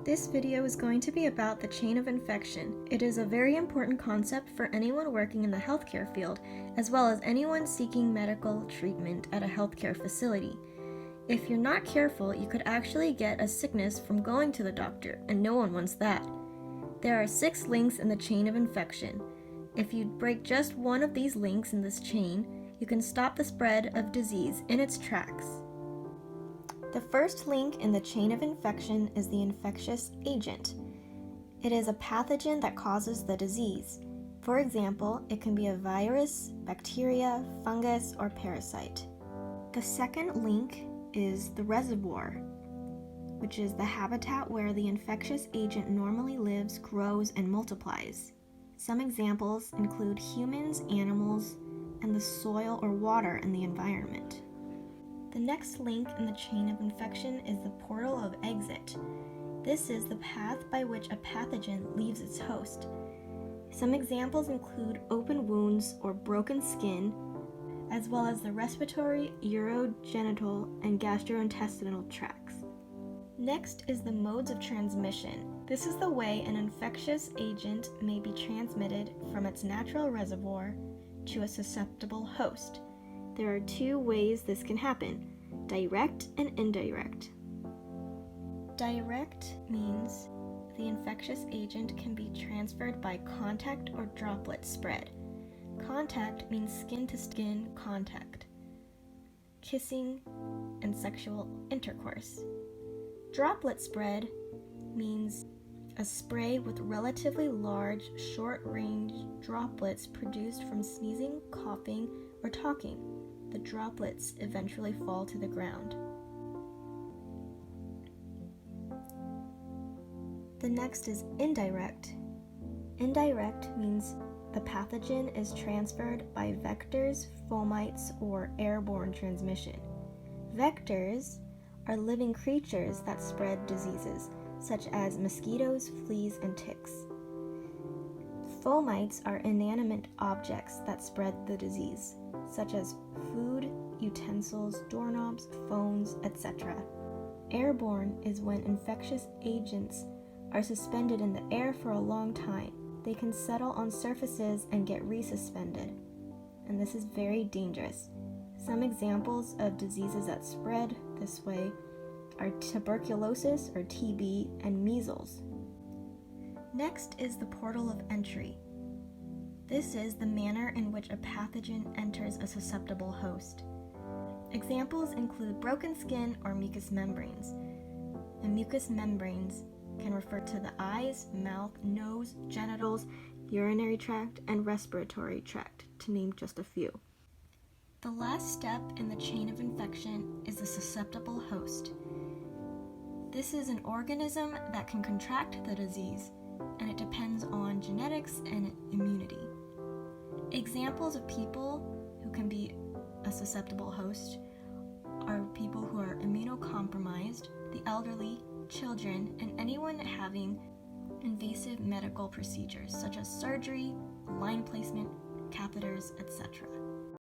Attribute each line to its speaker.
Speaker 1: This video is going to be about the chain of infection. It is a very important concept for anyone working in the healthcare field, as well as anyone seeking medical treatment at a healthcare facility. If you're not careful, you could actually get a sickness from going to the doctor, and no one wants that. There are 6 links in the chain of infection. If you break just one of these links in this chain, you can stop the spread of disease in its tracks. The first link in the chain of infection is the infectious agent. It is a pathogen that causes the disease. For example, it can be a virus, bacteria, fungus, or parasite. The second link is the reservoir, which is the habitat where the infectious agent normally lives, grows, and multiplies. Some examples include humans, animals, and the soil or water in the environment. The next link in the chain of infection is the portal of exit. This is the path by which a pathogen leaves its host. Some examples include open wounds or broken skin, as well as the respiratory, urogenital, and gastrointestinal tracts. Next is the modes of transmission. This is the way an infectious agent may be transmitted from its natural reservoir to a susceptible host. There are 2 ways this can happen: direct and indirect. Direct means the infectious agent can be transferred by contact or droplet spread. Contact means skin-to-skin contact, kissing, and sexual intercourse. Droplet spread means a spray with relatively large, short-range droplets produced from sneezing, coughing, or talking. The droplets eventually fall to the ground. The next is indirect. Indirect means the pathogen is transferred by vectors, fomites, or airborne transmission. Vectors are living creatures that spread diseases, such as mosquitoes, fleas, and ticks. Fomites are inanimate objects that spread the disease, such as food, utensils, doorknobs, phones, etc. Airborne is when infectious agents are suspended in the air for a long time. They can settle on surfaces and get resuspended, and this is very dangerous. Some examples of diseases that spread this way are tuberculosis or TB and measles. Next is the portal of entry. This is the manner in which a pathogen enters a susceptible host. Examples include broken skin or mucous membranes. The mucous membranes can refer to the eyes, mouth, nose, genitals, urinary tract, and respiratory tract, to name just a few. The last step in the chain of infection is the susceptible host. This is an organism that can contract the disease, and it depends on genetics and immunity. Examples of people who can be a susceptible host are people who are immunocompromised, the elderly, children, and anyone having invasive medical procedures such as surgery, line placement, catheters, etc.